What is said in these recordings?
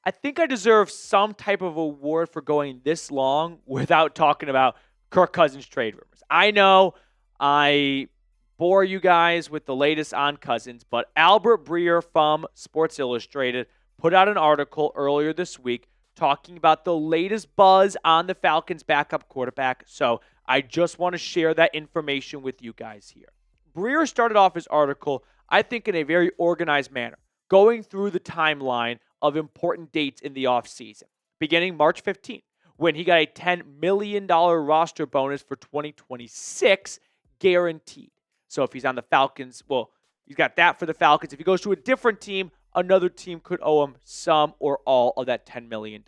I think I deserve some type of award for going this long without talking about Kirk Cousins trade rumors. I know I bore you guys with the latest on Cousins, but Albert Breer from Sports Illustrated put out an article earlier this week talking about the latest buzz on the Falcons' backup quarterback. So I just want to share that information with you guys here. Breer started off his article, I think, in a very organized manner, going through the timeline of important dates in the offseason, beginning March 15th, when he got a $10 million roster bonus for 2026 guaranteed. So if he's on the Falcons, well, he's got that for the Falcons. If he goes to a different team, another team could owe him some or all of that $10 million.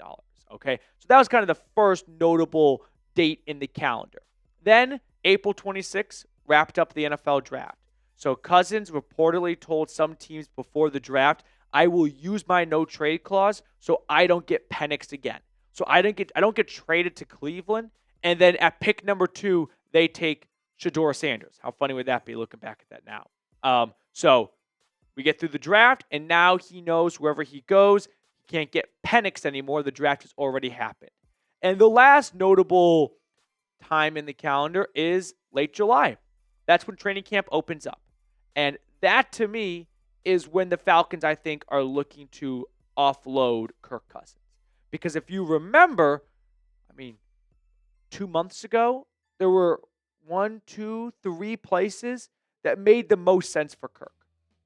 Okay? So that was kind of the first notable date in the calendar. Then April 26th wrapped up the NFL draft. So Cousins reportedly told some teams before the draft, I will use my no trade clause so I don't get penixed again. So I don't get traded to Cleveland, and then at pick number 2, they take Shedeur Sanders. How funny would that be looking back at that now? So we get through the draft, and now he knows wherever he goes, he can't get penixed anymore. The draft has already happened. And the last notable time in the calendar is late July. That's when training camp opens up. And that, to me, is when the Falcons, I think, are looking to offload Kirk Cousins. Because if you remember, 2 months ago, there were 1, 2, 3 places that made the most sense for Kirk.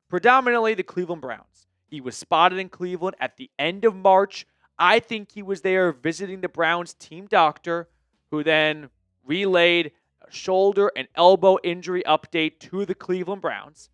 Predominantly the Cleveland Browns. He was spotted in Cleveland at the end of March. I think he was there visiting the Browns team doctor, who then relayed a shoulder and elbow injury update to the Cleveland Browns.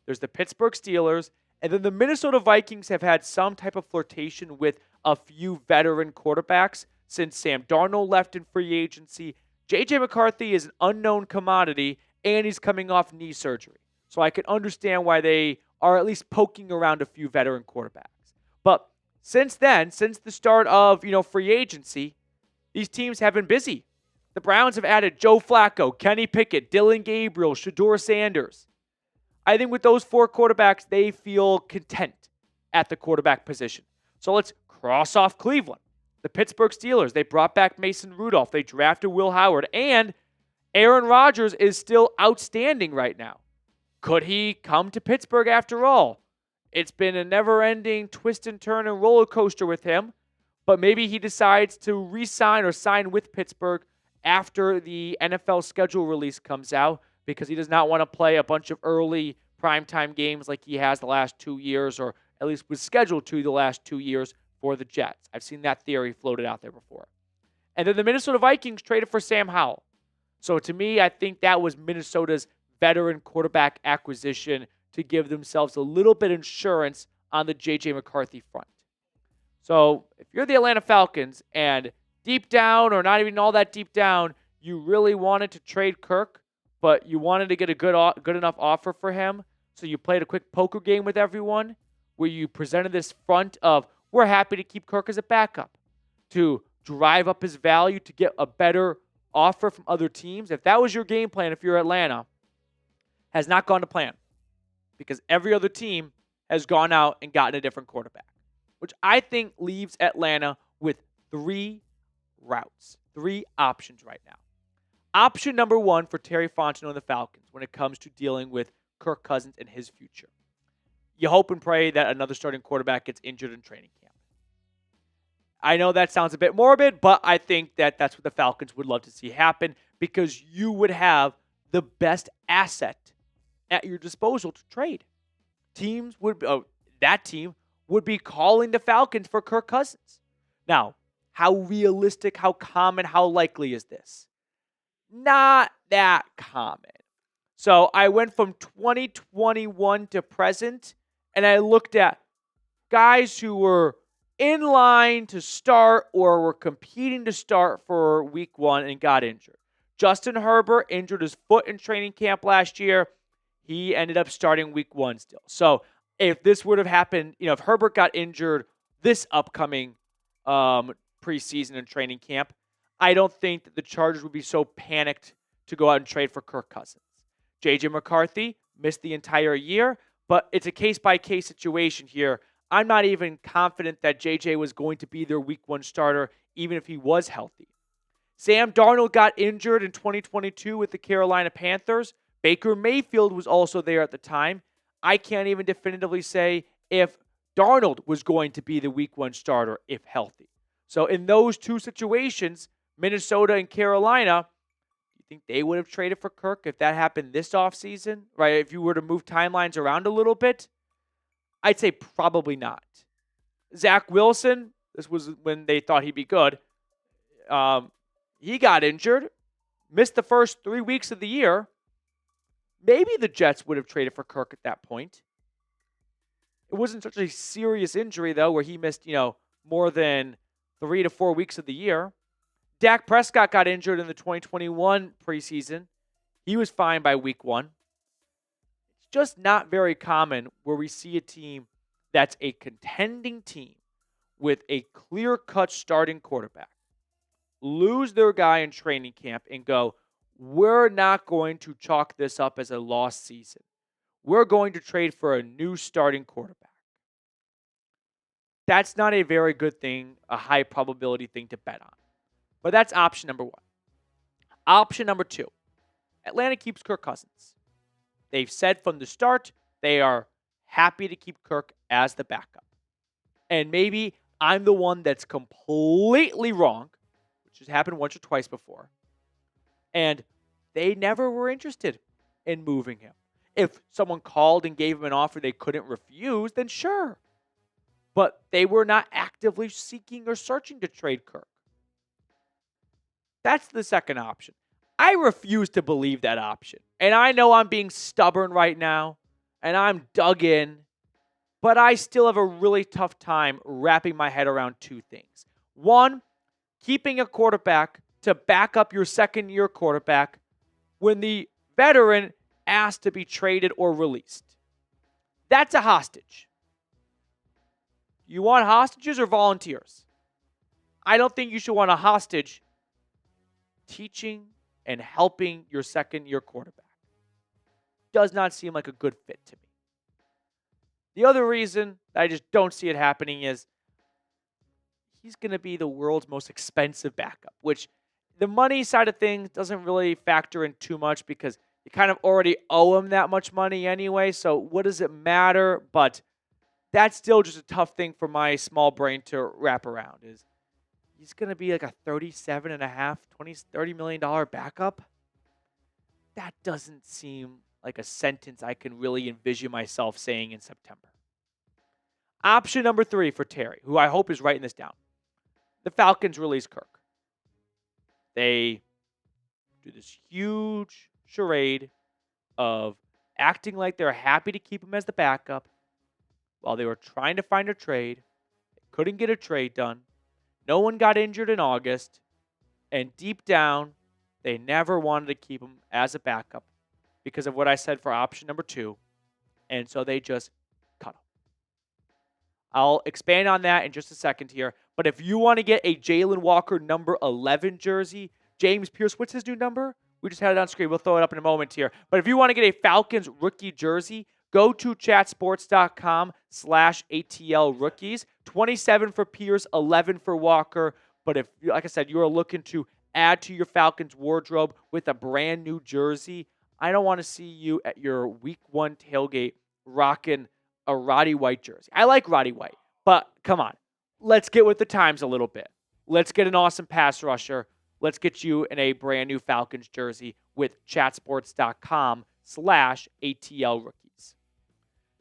There's the Pittsburgh Steelers, and then the Minnesota Vikings have had some type of flirtation with a few veteran quarterbacks since Sam Darnold left in free agency. J.J. McCarthy is an unknown commodity, and he's coming off knee surgery. So I can understand why they are at least poking around a few veteran quarterbacks. But since then, since the start of free agency, these teams have been busy. The Browns have added Joe Flacco, Kenny Pickett, Dylan Gabriel, Shedeur Sanders. I think with those 4 quarterbacks, they feel content at the quarterback position. So let's cross off Cleveland. The Pittsburgh Steelers, they brought back Mason Rudolph. They drafted Will Howard. And Aaron Rodgers is still outstanding right now. Could he come to Pittsburgh after all? It's been a never-ending twist and turn and roller coaster with him. But maybe he decides to re-sign or sign with Pittsburgh after the NFL schedule release comes out, because he does not want to play a bunch of early primetime games like he has the last 2 years, or at least was scheduled to the last 2 years for the Jets. I've seen that theory floated out there before. And then the Minnesota Vikings traded for Sam Howell. So to me, I think that was Minnesota's veteran quarterback acquisition to give themselves a little bit of insurance on the J.J. McCarthy front. So if you're the Atlanta Falcons and deep down, or not even all that deep down, you really wanted to trade Kirk, but you wanted to get a good enough offer for him, so you played a quick poker game with everyone where you presented this front of, we're happy to keep Kirk as a backup, to drive up his value, to get a better offer from other teams. If that was your game plan, if you're Atlanta, has not gone to plan, because every other team has gone out and gotten a different quarterback, which I think leaves Atlanta with 3 routes, 3 options right now. Option number 1 for Terry Fontenot and the Falcons when it comes to dealing with Kirk Cousins and his future. You hope and pray that another starting quarterback gets injured in training camp. I know that sounds a bit morbid, but I think that that's what the Falcons would love to see happen, because you would have the best asset at your disposal to trade. That team would be calling the Falcons for Kirk Cousins. Now, how realistic, how common, how likely is this? Not that common. So I went from 2021 to present, and I looked at guys who were in line to start or were competing to start for week 1 and got injured. Justin Herbert injured his foot in training camp last year. He ended up starting week 1 still. So if this would have happened, if Herbert got injured this upcoming preseason and training camp, I don't think that the Chargers would be so panicked to go out and trade for Kirk Cousins. J.J. McCarthy missed the entire year, but it's a case-by-case situation here. I'm not even confident that JJ was going to be their week 1 starter, even if he was healthy. Sam Darnold got injured in 2022 with the Carolina Panthers. Baker Mayfield was also there at the time. I can't even definitively say if Darnold was going to be the week 1 starter if healthy. So in those two situations, Minnesota and Carolina, you think they would have traded for Kirk if that happened this offseason? Right? If you were to move timelines around a little bit? I'd say probably not. Zach Wilson, this was when they thought he'd be good. He got injured, missed the first 3 weeks of the year. Maybe the Jets would have traded for Kirk at that point. It wasn't such a serious injury, though, where he missed, more than 3 to 4 weeks of the year. Dak Prescott got injured in the 2021 preseason. He was fine by week 1. It's just not very common where we see a team that's a contending team with a clear-cut starting quarterback lose their guy in training camp and go, we're not going to chalk this up as a lost season. We're going to trade for a new starting quarterback. That's not a very good thing, a high probability thing to bet on. But that's option number 1. Option number 2, Atlanta keeps Kirk Cousins. They've said from the start they are happy to keep Kirk as the backup. And maybe I'm the one that's completely wrong, which has happened once or twice before. And they never were interested in moving him. If someone called and gave him an offer they couldn't refuse, then sure. But they were not actively seeking or searching to trade Kirk. That's the second option. I refuse to believe that option. And I know I'm being stubborn right now, and I'm dug in, but I still have a really tough time wrapping my head around two things. One, keeping a quarterback to back up your second-year quarterback when the veteran asked to be traded or released. That's a hostage. You want hostages or volunteers? I don't think you should want a hostage teaching and helping your second-year quarterback. Does not seem like a good fit to me. The other reason I just don't see it happening is he's going to be the world's most expensive backup, which the money side of things doesn't really factor in too much because you kind of already owe him that much money anyway, so what does it matter? But that's still just a tough thing for my small brain to wrap around is he's going to be like a $30 million backup. That doesn't seem like a sentence I can really envision myself saying in September. Option number 3 for Terry, who I hope is writing this down. The Falcons release Kirk. They do this huge charade of acting like they're happy to keep him as the backup while they were trying to find a trade. They couldn't get a trade done. No one got injured in August. And deep down, they never wanted to keep him as a backup because of what I said for option number 2. And so they just cut him. I'll expand on that in just a second here. But if you want to get a Jalon Walker number 11 jersey, James Pearce, what's his new number? We just had it on screen. We'll throw it up in a moment here. But if you want to get a Falcons rookie jersey, go to chatsports.com/ATL rookies. 27 for Pierce, 11 for Walker. But if, like I said, you are looking to add to your Falcons wardrobe with a brand new jersey, I don't want to see you at your week 1 tailgate rocking a Roddy White jersey. I like Roddy White, but come on. Let's get with the times a little bit. Let's get an awesome pass rusher. Let's get you in a brand new Falcons jersey with chatsports.com/ATL rookies.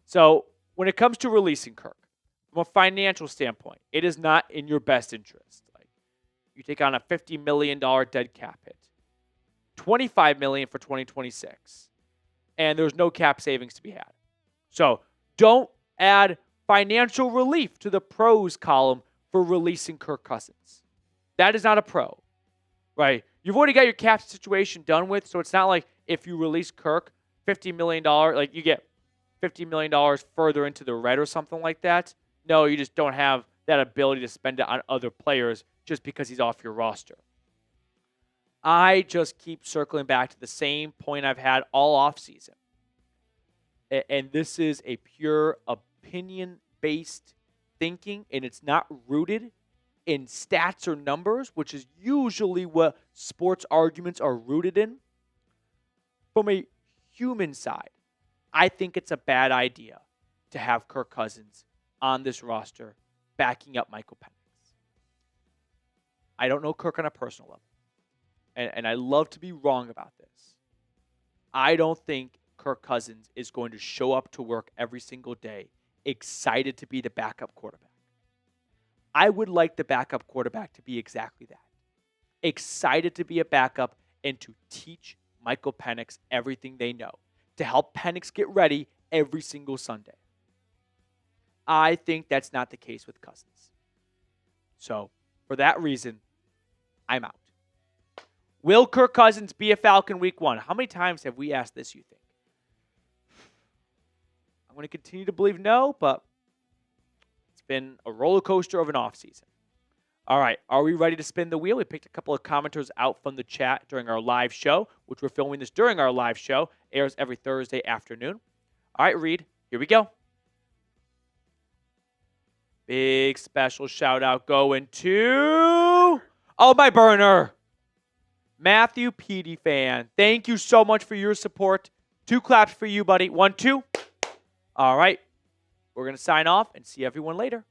So when it comes to releasing Kirk, from a financial standpoint, it is not in your best interest. Like, you take on a $50 million dead cap hit, $25 million for 2026, and there's no cap savings to be had. So don't add financial relief to the pros column for releasing Kirk Cousins. That is not a pro, right? You've already got your cap situation done with, so it's not like if you release Kirk, $50 million, like you get $50 million further into the red or something like that. No, you just don't have that ability to spend it on other players just because he's off your roster. I just keep circling back to the same point I've had all offseason. And this is a pure opinion-based thinking and it's not rooted in stats or numbers, which is usually what sports arguments are rooted in, from a human side, I think it's a bad idea to have Kirk Cousins on this roster backing up Michael Penix. I don't know Kirk on a personal level, and I love to be wrong about this. I don't think Kirk Cousins is going to show up to work every single day excited to be the backup quarterback. I would like the backup quarterback to be exactly that. Excited to be a backup and to teach Michael Penix everything they know, to help Penix get ready every single Sunday. I think that's not the case with Cousins. So, for that reason, I'm out. Will Kirk Cousins be a Falcon week 1? How many times have we asked this, you think? I'm going to continue to believe no, but it's been a roller coaster of an offseason. All right, are we ready to spin the wheel? We picked a couple of commenters out from the chat during our live show, which we're filming this during our live show. Airs every Thursday afternoon. All right, Reed, here we go. Big special shout out going to, my burner, Matthew Petey fan. Thank you so much for your support. 2 claps for you, buddy. 1, 2. All right, we're going to sign off and see everyone later.